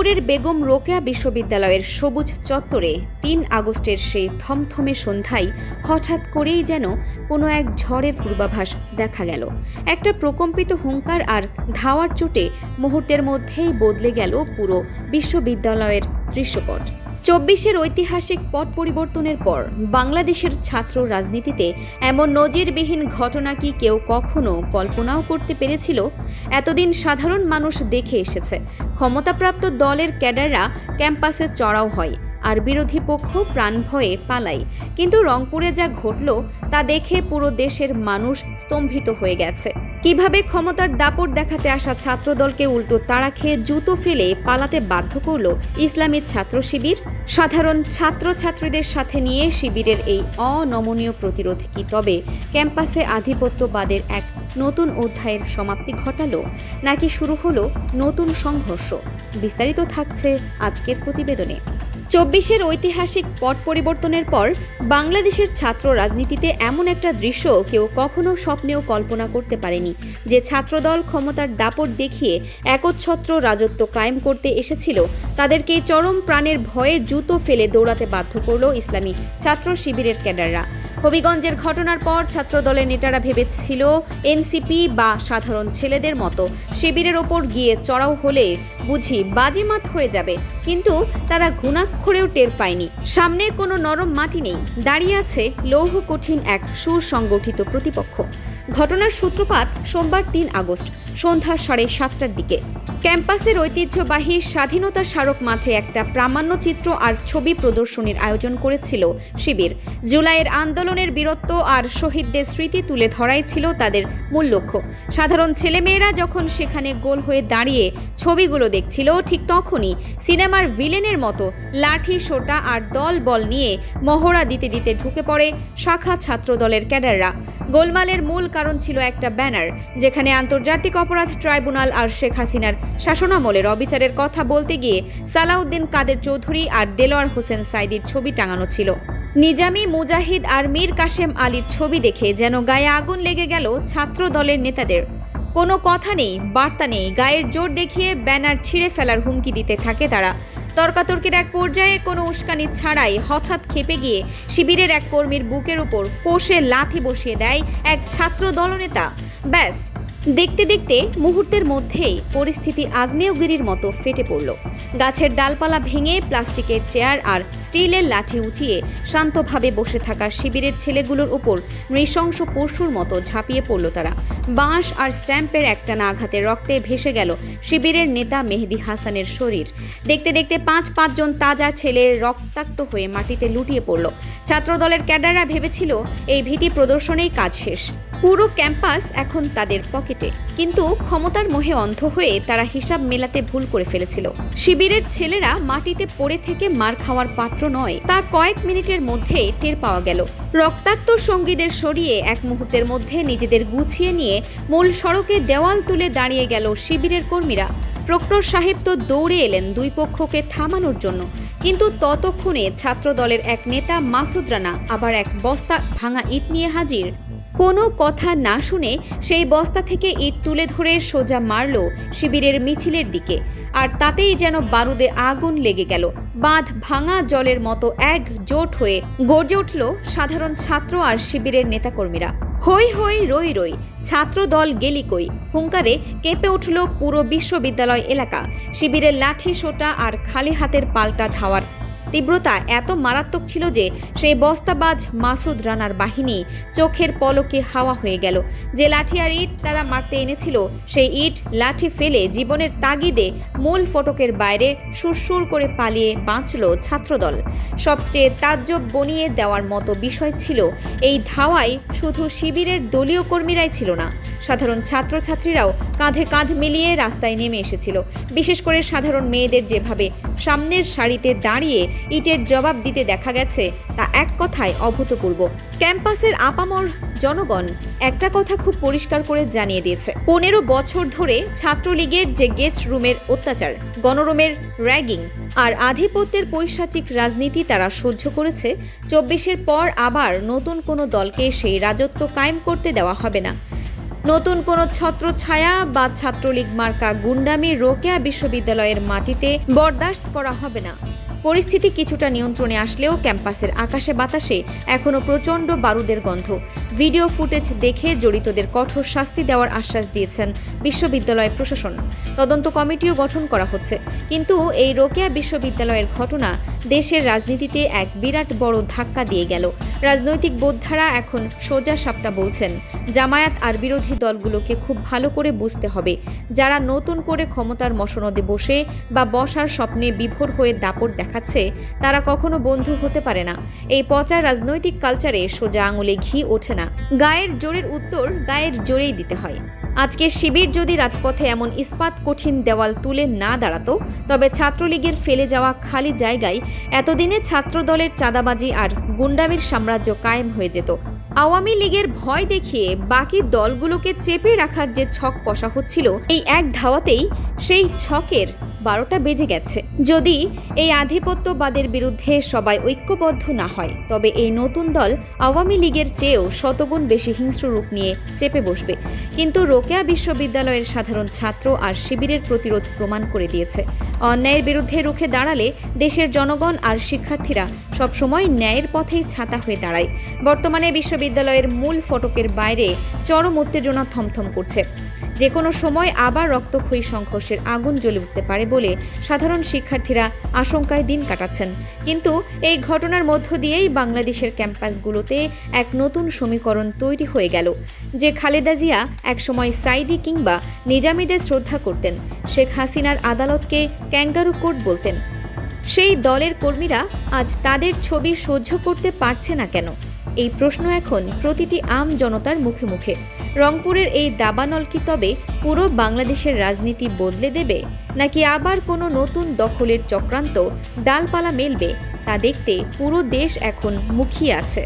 রংপুরের বেগম রোকেয়া বিশ্ববিদ্যালয়ের সবুজ চত্বরে ৩ আগস্টের সেই থমথমে সন্ধ্যায় হঠাৎ করেই যেন কোনো এক ঝড়ের পূর্বাভাস দেখা গেল। একটা প্রকম্পিত হুঙ্কার আর ধাওয়ার চোটে মুহূর্তের মধ্যেই বদলে গেল পুরো বিশ্ববিদ্যালয়ের দৃশ্যপট। ২৪-এর ঐতিহাসিক পট পরিবর্তনের পর বাংলাদেশের ছাত্র রাজনীতিতে এমন নজিরবিহীন ঘটনা কি কেউ কখনো কল্পনাও করতে পেরেছিল? এতদিন সাধারণ মানুষ দেখে এসেছে ক্ষমতাপ্রাপ্ত দলের ক্যাডাররা ক্যাম্পাসে চড়াও হয় আর বিরোধী পক্ষ প্রাণ ভয়ে পালায়, কিন্তু রংপুরে যা ঘটল তা দেখে পুরো দেশের মানুষ স্তম্ভিত হয়ে গেছে। কিভাবে ক্ষমতার দাপট দেখাতে আসা ছাত্রদলকে উল্টো তাড়া খেয়ে জুতো ফেলে পালাতে বাধ্য করল ইসলামী ছাত্র শিবির? সাধারণ ছাত্রছাত্রীদের সাথে নিয়ে শিবিরের এই অনমনীয় প্রতিরোধ কি তবে ক্যাম্পাসে আধিপত্যবাদের এক নতুন অধ্যায়ের সমাপ্তি ঘটালো, নাকি শুরু হলো নতুন সংঘর্ষ? বিস্তারিত থাকছে আজকের প্রতিবেদনে। ২৪-এর ঐতিহাসিক পট পরিবর্তনের পর বাংলাদেশের ছাত্র রাজনীতিতে এমন একটা দৃশ্য কেউ কখনো স্বপ্নেও কল্পনা করতে পারেনি, যে ছাত্রদল ক্ষমতার দাপট দেখিয়ে একচ্ছত্র রাজত্ব কায়েম করতে এসেছিল তাদেরকে চরম প্রাণের ভয়ে জুতো ফেলে দৌড়াতে বাধ্য করল ইসলামী ছাত্র শিবিরের ক্যাডাররা। হবিগঞ্জের ঘটনার পর ছাত্রদলের নেতারা ভেবেছিল এনসিপি বা সাধারণ ছেলেদের মতো শিবিরের ওপর গিয়ে চড়াও হলে বুঝি বাজিমাত হয়ে যাবে, কিন্তু তারা ঘুণাক্ষরেও টের পায়নি সামনে কোনো নরম মাটি নেই, দাঁড়িয়ে আছে লৌহ কঠিন এক সুসংগঠিত প্রতিপক্ষ। ঘটনার সূত্রপাত সোমবার ৩ আগস্ট সন্ধ্যা 7:30টার দিকে। ক্যাম্পাসের ঐতিহ্যবাহী স্বাধীনতা স্মারক মাঠে একটা প্রামাণ্যচিত্র আর ছবি প্রদর্শনীর আয়োজন করেছিল শিবির। জুলাইয়ের আন্দোলনের বীরত্ব আর শহীদদের স্মৃতি তুলে ধরাই ছিল তাদের মূল লক্ষ্য। সাধারণ ছেলেমেয়েরা যখন সেখানে গোল হয়ে দাঁড়িয়ে ছবিগুলো দেখছিল, ঠিক তখনই সিনেমার ভিলেনের মতো লাঠি সোটা আর দল বল নিয়ে মহড়া দিতে দিতে ঢুকে পড়ে শাখা ছাত্রদলের ক্যাডাররা। গোলমালের মূল কারণ ছিল একটা ব্যানার, যেখানে আন্তর্জাতিক অপরাধ ট্রাইব্যুনাল আর শেখ হাসিনার শাসনামলের অবিচারের কথা বলতে গিয়ে সালাউদ্দিন কাদের চৌধুরী আর দেলোয়ার হোসেন সাইদির ছবি টাঙানো ছিল। নিজামী, মুজাহিদ আর মীর কাশেম আলীর ছবি দেখে যেন গায়ে আগুন লেগে গেল ছাত্র দলের নেতাদের। কোনো কথা নেই, বার্তা নেই, গায়ের জোর দেখিয়ে ব্যানার ছিঁড়ে ফেলার হুমকি দিতে থাকে তারা। তর্কাতর্কির এক পর্যায়ে কোনো উস্কানি ছাড়াই হঠাৎ খেপে গিয়ে শিবিরের এক কর্মীর বুকের উপর কষে লাথি বসিয়ে দেয় এক ছাত্র দলনেতা। ব্যাস, দেখতে দেখতে মুহূর্তের মধ্যেই পরিস্থিতি আগ্নেয়গিরির মতো ফেটে পড়ল। গাছের ডালপালা ভেঙে প্লাস্টিকের চেয়ার আর স্টিলের লাঠি উঁচিয়ে শান্তভাবে বসে থাকা শিবিরের ছেলেগুলোর উপর নৃশংস পশুর মতো ঝাঁপিয়ে পড়ল তারা। বাঁশ আর স্ট্যাম্পের একটানা আঘাতে রক্তে ভেসে গেল শিবিরের নেতা মেহেদি হাসানের শরীর। দেখতে দেখতে ৫ জন তাজা ছেলে রক্তাক্ত হয়ে মাটিতে লুটিয়ে পড়ল। ছাত্রদলের ক্যাডাররা ভেবেছিল এই ভীতি প্রদর্শনেই কাজ শেষ, পুরো ক্যাম্পাস এখন তাদের পকেটে। কিন্তু ক্ষমতার মোহে অন্ধ হয়ে তারা হিসাব মেলাতে ভুল করে ফেলেছিল। শিবিরের ছেলেরা মাটিতে পড়ে থেকে মার খাওয়ার পাত্র নয়, তা কয়েক মিনিটের মধ্যে টের পাওয়া গেল। রক্তাক্ত সঙ্গীদের সরিয়ে এক মুহূর্তের মধ্যে নিজেদের গুছিয়ে নিয়ে মূল সড়কে দেওয়াল তুলে দাঁড়িয়ে গেল শিবিরের কর্মীরা। প্রক্টর সাহেব তো দৌড়ে এলেন দুই পক্ষকে থামানোর জন্য, কিন্তু ততক্ষণে ছাত্রদলের এক নেতা মাসুদ রানা আবার এক বস্তা ভাঙা ইট নিয়ে হাজির। কোনো কথা না শুনে সেই বস্তা থেকে ইট তুলে ধরে সোজা মারল শিবিরের মিছিলের দিকে, আর তাতেই যেন বারুদে আগুন লেগে গেল। বাঁধ ভাঙা জলের মতো একজোট হয়ে গর্জে উঠল সাধারণ ছাত্র আর শিবিরের নেতাকর্মীরা। হই হই রই রই, ছাত্র দল গেলি কই হুঙ্কারে কেঁপে উঠল পুরো বিশ্ববিদ্যালয় এলাকা। শিবিরের লাঠি সোটা আর খালি হাতের পাল্টা ধাওয়ার তীব্রতা এত মারাত্মক ছিল যে সেই বস্তাবাজ মাসুদ রানার বাহিনী চোখের পলকে হাওয়া হয়ে গেল। যে লাঠি আর ইট তারা মারতে এনেছিল, সেই ইট লাঠি ফেলে জীবনের তাগিদে মূল ফটকের বাইরে সুরসুর করে পালিয়ে বাঁচল ছাত্রদল। সবচেয়ে তাজ্জব বনিয়ে দেওয়ার মতো বিষয় ছিল, এই ধাওয়ায় শুধু শিবিরের দলীয় কর্মীরাই ছিল না, সাধারণ ছাত্রছাত্রীরাও কাঁধে কাঁধ মিলিয়ে রাস্তায় নেমে এসেছিল। বিশেষ করে সাধারণ মেয়েদের যেভাবে সামনের সারিতে দাঁড়িয়ে ইটের জবাব দিতে দেখা গেছে, তা এক কথায় অভূতপূর্ব। ক্যাম্পাসের আপামর জনগণ একটা কথা খুব পরিষ্কার করে জানিয়ে দিয়েছে, ১৫ বছর ধরে ছাত্রলীগের যে গেস্ট রুমের অত্যাচার, গণরুমের র্যাগিং আর আধিপত্যের পৈশাচিক রাজনীতি তারা সহ্য করেছে, ২৪-এর পর আবার নতুন কোনো দলকে সেই রাজত্ব কায়েম করতে দেওয়া হবে না। নতুন কোনো ছত্রছায়া বা ছাত্রলীগ মার্কা গুন্ডামি রোকেয়া বিশ্ববিদ্যালয়ের মাটিতে বরদাস্ত করা হবে না। পরিস্থিতি কিছুটা নিয়ন্ত্রণে আসলেও ক্যাম্পাসের আকাশে বাতাসে এখনও প্রচণ্ড বারুদের গন্ধ। ভিডিও ফুটেজ দেখে জড়িতদের কঠোর শাস্তি দেওয়ার আশ্বাস দিয়েছেন বিশ্ববিদ্যালয় প্রশাসন। তদন্ত কমিটিও গঠন করা হচ্ছে। কিন্তু এই রোকেয়া বিশ্ববিদ্যালয়ের ঘটনা দেশের রাজনীতিতে এক বিরাট বড় ধাক্কা দিয়ে গেল। রাজনৈতিক বোদ্ধারা এখন সোজা সাপটা বলছেন, জামায়াত আর বিরোধী দলগুলোকে খুব ভালো করে বুঝতে হবে, যারা নতুন করে ক্ষমতার মসনদে বসে বা বসার স্বপ্নে বিভোর হয়ে দাপট দেখাচ্ছে, তারা কখনো বন্ধু হতে পারে না। এই পচা রাজনৈতিক কালচারে সোজা আঙুলে ঘি ওঠে না। গায়ের জোরের উত্তর গায়ের জোরেই দিতে হয়। আজকে শিবির যদি রাজপথে এমন ইস্পাত কঠিন দেওয়াল তুলে না দাঁড়াতো, তবে ছাত্রলীগের ফেলে যাওয়া খালি জায়গায় এতদিনে ছাত্রদলের চাঁদাবাজি আর গুন্ডামির সাম্রাজ্য কায়েম হয়ে যেত। আওয়ামী লীগের ভয় দেখিয়ে বাকি দলগুলোকে চেপে রাখার যে ছক কষা হচ্ছিল, এই এক ধাওয়াতেই সেই ছকের 12টা বেজে গেছে। যদি এই আধিপত্যবাদের বিরুদ্ধে সবাই ঐক্যবদ্ধ না হয়, তবে এই নতুন দল আওয়ামী লীগের চেয়েও শতগুণ বেশি হিংস্র রূপ নিয়ে চেপে বসবে। কিন্তু রোকেয়া বিশ্ববিদ্যালয়ের সাধারণ ছাত্র আর শিবিরের প্রতিরোধ প্রমাণ করে দিয়েছে, অন্যায়ের বিরুদ্ধে রুখে দাঁড়ালে দেশের জনগণ আর শিক্ষার্থীরা সবসময় ন্যায়ের পথেই ছাতা হয়ে দাঁড়ায়। বর্তমানে বিশ্ববিদ্যালয়ের মূল ফটকের বাইরে চরম উত্তেজনা থমথম করছে। যে কোনো সময় আবার রক্তক্ষয়ী সংঘর্ষের আগুন জ্বলে উঠতে পারে বলে সাধারণ শিক্ষার্থীরা আশঙ্কায় দিন কাটাচ্ছেন। কিন্তু এই ঘটনার মধ্য দিয়েই বাংলাদেশের ক্যাম্পাসগুলোতে এক নতুন সমীকরণ তৈরি হয়ে গেল। যে খালেদা জিয়া একসময় সাইদি কিংবা নিজামীদের শ্রদ্ধা করতেন, শেখ হাসিনার আদালতকে ক্যাঙ্গারু কোর্ট বলতেন, সেই দলের কর্মীরা আজ তাদের ছবি সহ্য করতে পারছে না কেন? এই প্রশ্ন এখন প্রতিটি আম জনতার মুখে মুখে। রংপুরের এই দাবানল কি তবে পুরো বাংলাদেশের রাজনীতি বদলে দেবে, নাকি আবার কোনো নতুন দখলের চক্রান্ত ডালপালা মেলবে? তা দেখতে পুরো দেশ এখন মুখিয়ে আছে।